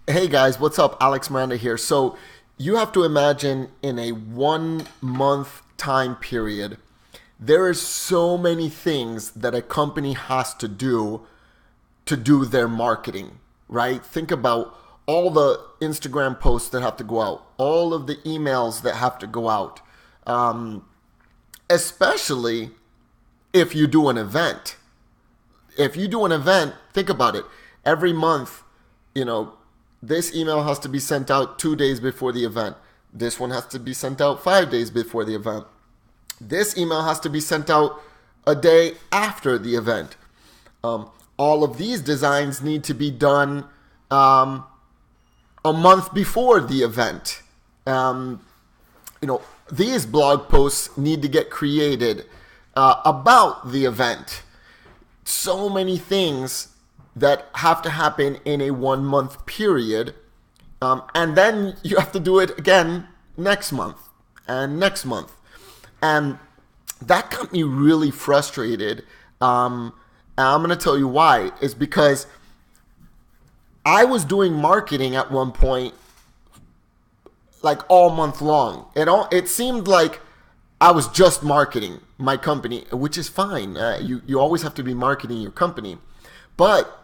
Hey guys, what's up? Alex Miranda here. So, you have to imagine in a 1 month time period, there is so many things that a company has to do their marketing, right? Think about all the Instagram posts that have to go out, all of the emails that have to go out, um, especially if you do an event. If you do an event, think about it. Every month, you know, this email has to be sent out 2 days before the event. This one has to be sent out 5 days before the event. This email has to be sent out a day after the event. All of these designs need to be done um, a month before the event. Um, these blog posts need to get created about the event. So many things that have to happen in a 1 month period. And then you have to do it again next month and next month. And that got me really frustrated. And I'm going to tell you why. Is because I was doing marketing at one point like all month long. It seemed like I was just marketing my company, which is fine. You always have to be marketing your company. But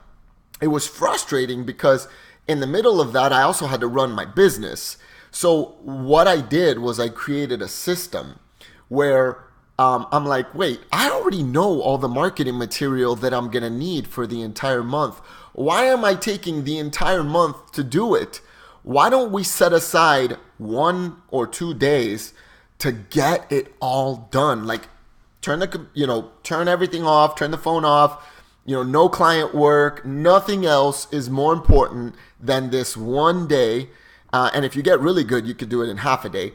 it was frustrating because in the middle of that, I also had to run my business. So what I did was I created a system where I'm like, wait, I already know all the marketing material that I'm going to need for the entire month. Why am I taking the entire month to do it? Why don't we set aside 1 or 2 days to get it all done? Like turn everything off, turn the phone off, no client work, nothing else is more important than this one day. And if you get really good, you could do it in half a day.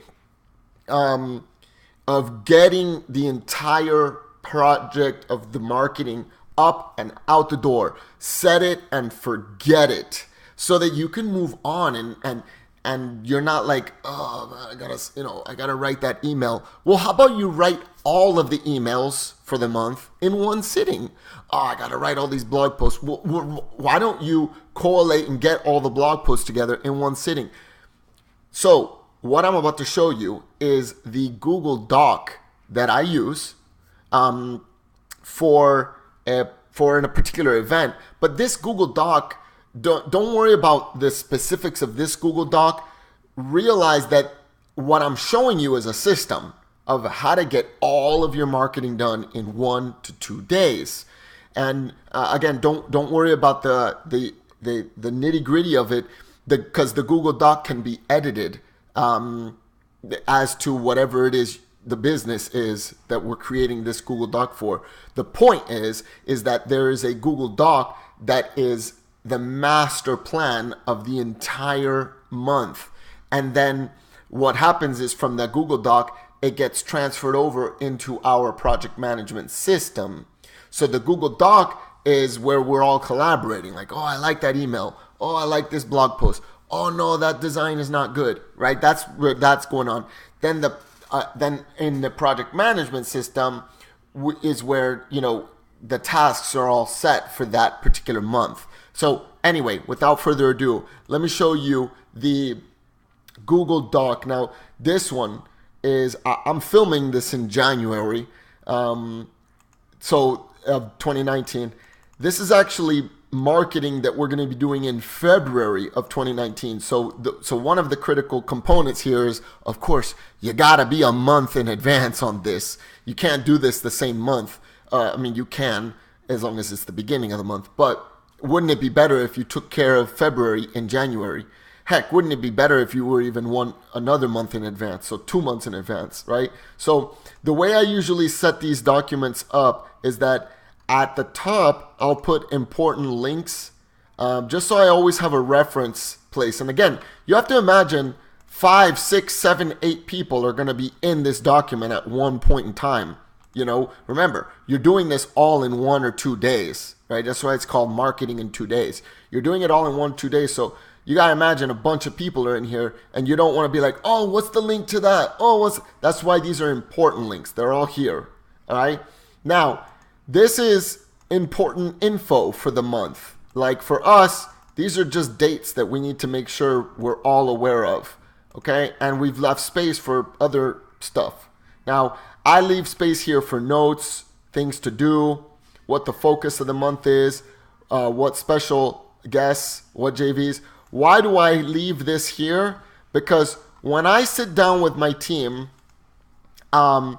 Of getting the entire project of the marketing up and out the door. Set it and forget it so that you can move on and you're not like, oh man, I gotta write that email. Well, how about you write all of the emails for the month in one sitting? Oh, I gotta write all these blog posts. Well, why don't you collate and get all the blog posts together in one sitting? So what I'm about to show you is the Google Doc that I use for in a particular event. But this Google Doc, don't worry about the specifics of this Google Doc. Realize that what I'm showing you is a system of how to get all of your marketing done in 1 to 2 days. And again, don't worry about the nitty gritty of it, because the Google Doc can be edited as to whatever it is the business is that we're creating this Google Doc for. The point is that there is a Google Doc that is the master plan of the entire month. And then what happens is from that Google Doc, it gets transferred over into our project management system. So the Google Doc is where we're all collaborating. Like, oh, I like that email. Oh, I like this blog post. Oh no, that design is not good, right? That's where that's going on. Then in the project management system is where the tasks are all set for that particular month. So anyway, without further ado, let me show you the Google Doc. Now this one is I'm filming this in January, of 2019. This is actually marketing that we're going to be doing in February of 2019. So one of the critical components here is, of course, you got to be a month in advance on this. You can't do this the same month. You can, as long as it's the beginning of the month. But wouldn't it be better if you took care of February in January? Heck, wouldn't it be better if you were even another month in advance, so 2 months in advance, right? So the way I usually set these documents up is that at the top, I'll put important links, just so I always have a reference place. And again, you have to imagine 5, 6, 7, 8 people are going to be in this document at one point in time. Remember, you're doing this all in 1 or 2 days, right? That's why it's called marketing in 2 days. You're doing it all in 1 or 2 days. So you got to imagine a bunch of people are in here and you don't want to be like, oh, what's the link to that? That's why these are important links. They're all here. All right. Now, this is important info for the month. Like for us, These are just dates that we need to make sure we're all aware of, okay? And we've left space for other stuff. Now, I leave space here for notes, things to do, what the focus of the month is, what special guests, what JVs. Why do I leave this here? Because when I sit down with my team, I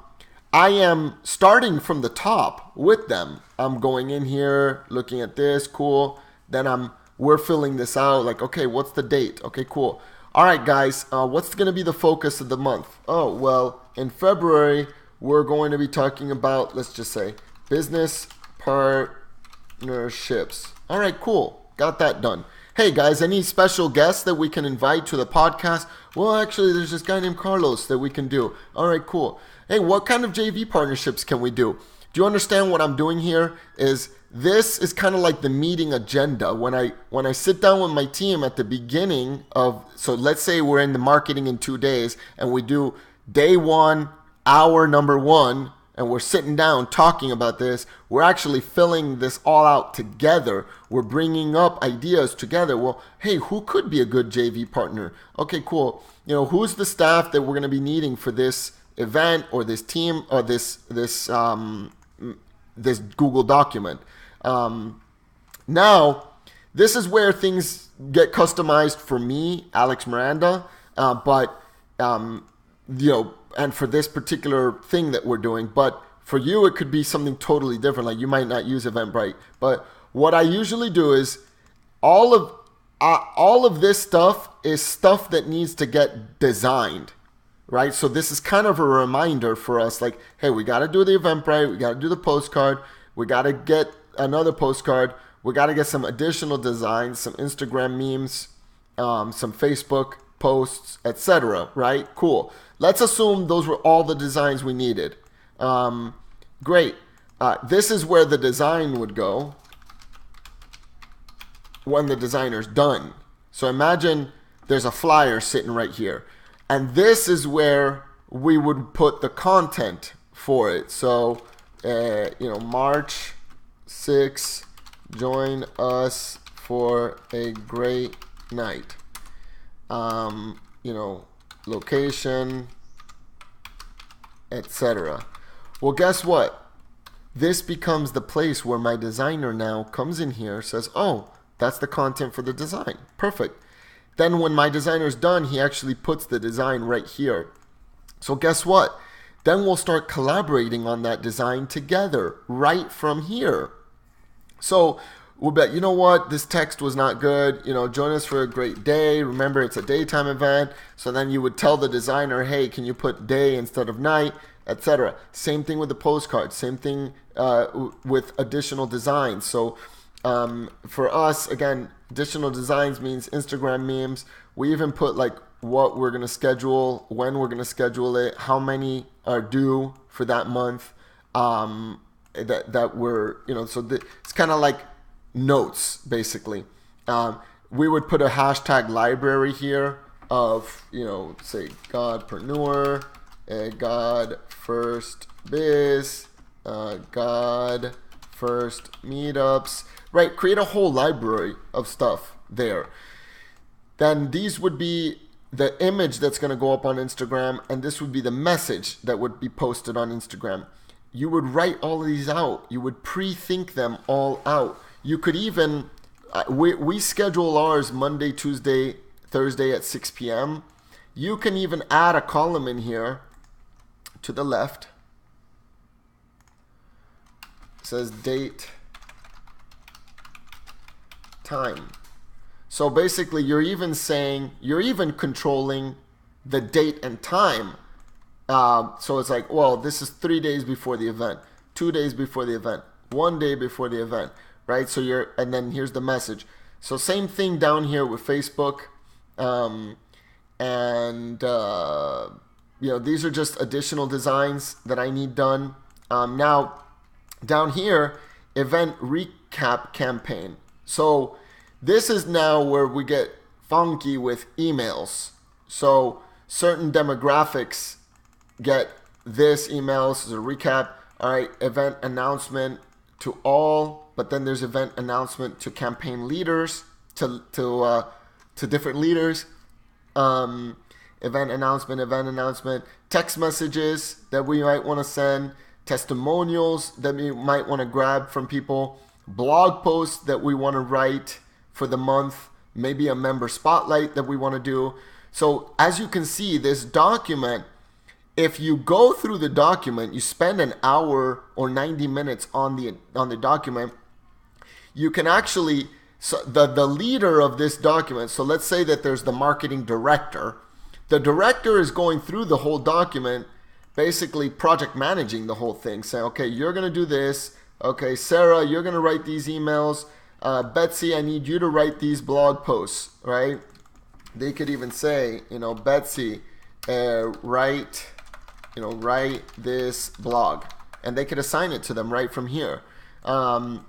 am starting from the top with them. I'm going in here, looking at this, cool. Then we're filling this out, like, okay, what's the date? Okay, cool. All right, guys, what's going to be the focus of the month? Oh, well, in February, we're going to be talking about, let's just say, business partnerships. All right, cool. Got that done. Hey, guys, any special guests that we can invite to the podcast? Well, actually, there's this guy named Carlos that we can do. All right, cool. Hey, what kind of JV partnerships can we do? Do you understand what I'm doing here? This is kind of like the meeting agenda. When I sit down with my team at the beginning of, so let's say we're in the marketing in 2 days and we do day 1, hour number 1, and we're sitting down talking about this. We're actually filling this all out together. We're bringing up ideas together. Well, hey, who could be a good JV partner? Okay, cool. Who's the staff that we're going to be needing for this event or this team or this Google document? Now, this is where things get customized for me, Alex Miranda, and for this particular thing that we're doing. But for you, it could be something totally different. Like you might not use Eventbrite. But what I usually do is all of this stuff is stuff that needs to get designed, right? So this is kind of a reminder for us, like, hey, we got to do the Eventbrite. We got to do the postcard. We got to get another postcard. We got to get some additional designs, some Instagram memes, some Facebook posts, etc. Right? Cool. Let's assume those were all the designs we needed. Great. This is where the design would go when the designer's done. So imagine there's a flyer sitting right here. And this is where we would put the content for it. So, March 6, join us for a great night. Location, etc. Well, guess what? This becomes the place where my designer now comes in here, says, oh, that's the content for the design. Perfect. Then when my designer's done, he actually puts the design right here. So guess what? Then we'll start collaborating on that design together right from here. So we'll bet, you know what, this text was not good. Join us for a great day. Remember, it's a daytime event. So then you would tell the designer, hey, can you put day instead of night, etc. Same thing with the postcard. Same thing with additional designs. So for us, again, additional designs means Instagram memes. We even put like what we're going to schedule, when we're going to schedule it, how many are due for that month. That we're, so it's kind of like notes, basically. We would put a hashtag library here of, say Godpreneur, God First Biz, God First Meetups, right? Create a whole library of stuff there. Then these would be the image that's going to go up on Instagram, and this would be the message that would be posted on Instagram. You would write all of these out. You would pre-think them all out. You could even, we schedule ours Monday, Tuesday, Thursday at 6 p.m. You can even add a column in here to the left. It says date, time. So basically you're even controlling the date and time. So it's like, well, this is 3 days before the event, 2 days before the event, 1 day before the event, right? So and then here's the message. So same thing down here with Facebook. These are just additional designs that I need done. Now, down here, event recap campaign. So this is now where we get funky with emails. So certain demographics get this email. This is a recap. All right, event announcement to all, but then there's event announcement to campaign leaders. to different leaders. Event announcement, text messages that we might want to send, testimonials that we might want to grab from people, blog posts that we want to write for the month, maybe a member spotlight that we want to do. So as you can see, this document, if you go through the document, you spend an hour or 90 minutes on the document, you can actually, so the leader of this document, so let's say that there's the marketing director. The director is going through the whole document, basically project managing the whole thing, saying, okay, you're going to do this. Okay, Sarah, you're going to write these emails. Betsy, I need you to write these blog posts, right? They could even say, Betsy, write this blog. And they could assign it to them right from here. And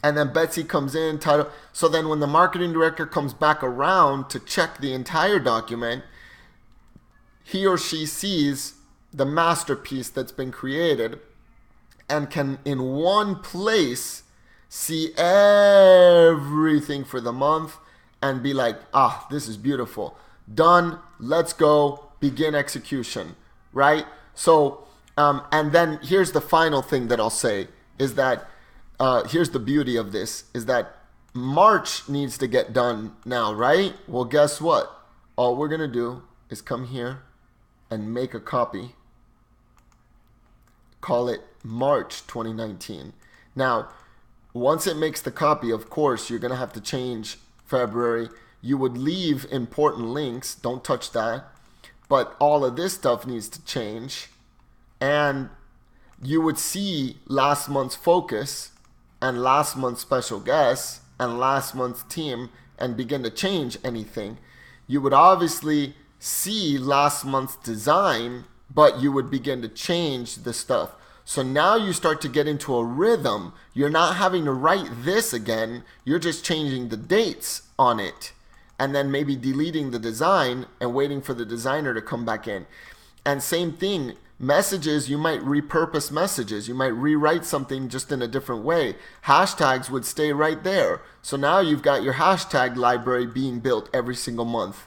then Betsy comes in, title. So then when the marketing director comes back around to check the entire document, he or she sees the masterpiece that's been created and can in one place see everything for the month and be like, this is beautiful. Done. Let's go. Begin execution. Right? So, and then here's the final thing that I'll say is that, here's the beauty of this, is that March needs to get done now, right? Well, guess what? All we're going to do is come here and make a copy. Call it March 2019. Now, once it makes the copy, of course, you're going to have to change February. You would leave important links. Don't touch that. But all of this stuff needs to change. And you would see last month's focus and last month's special guests and last month's team and begin to change anything. You would obviously see last month's design, but you would begin to change the stuff. So now you start to get into a rhythm. You're not having to write this again. You're just changing the dates on it and then maybe deleting the design and waiting for the designer to come back in. And same thing, messages, you might repurpose messages. You might rewrite something just in a different way. Hashtags would stay right there. So now you've got your hashtag library being built every single month.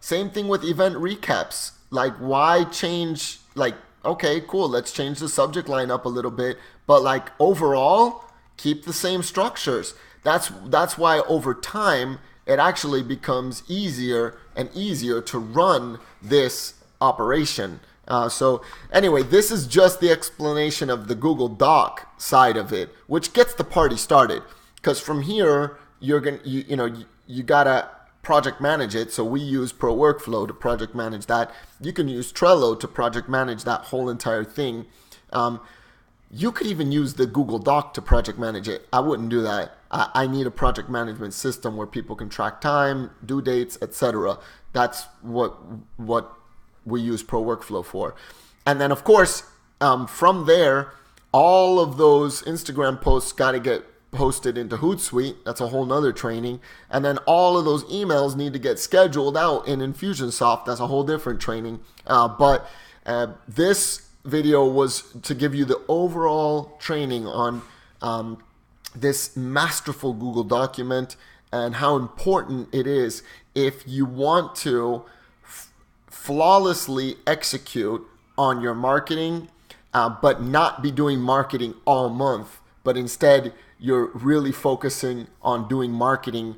Same thing with event recaps. Like, why change? Like, okay, cool, let's change the subject line up a little bit, but like overall, keep the same structures. That's why over time it actually becomes easier and easier to run this operation. So anyway, this is just the explanation of the Google Doc side of it, which gets the party started. Because from here, you gotta project manage it. So we use Pro Workflow to project manage that. You can use Trello to project manage that whole entire thing. You could even use the Google Doc to project manage it. I wouldn't do that. I need a project management system where people can track time, due dates, etc. That's what we use Pro Workflow for. And then of course, from there, all of those Instagram posts got to get posted into Hootsuite. That's a whole nother training. And then all of those emails need to get scheduled out in Infusionsoft. That's a whole different training. But this video was to give you the overall training on this masterful Google document and how important it is if you want to flawlessly execute on your marketing, but not be doing marketing all month, but instead you're really focusing on doing marketing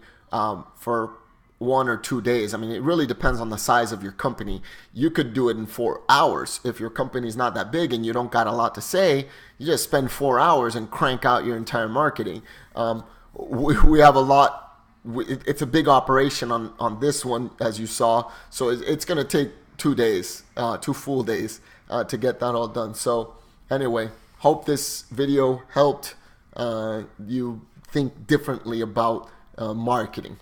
for 1 or 2 days. I mean, it really depends on the size of your company. You could do it in 4 hours. If your company's not that big and you don't got a lot to say, you just spend 4 hours and crank out your entire marketing. We have a lot. It's a big operation on this one, as you saw. So it's going to take 2 days, 2 full days to get that all done. So anyway, hope this video helped you think differently about marketing.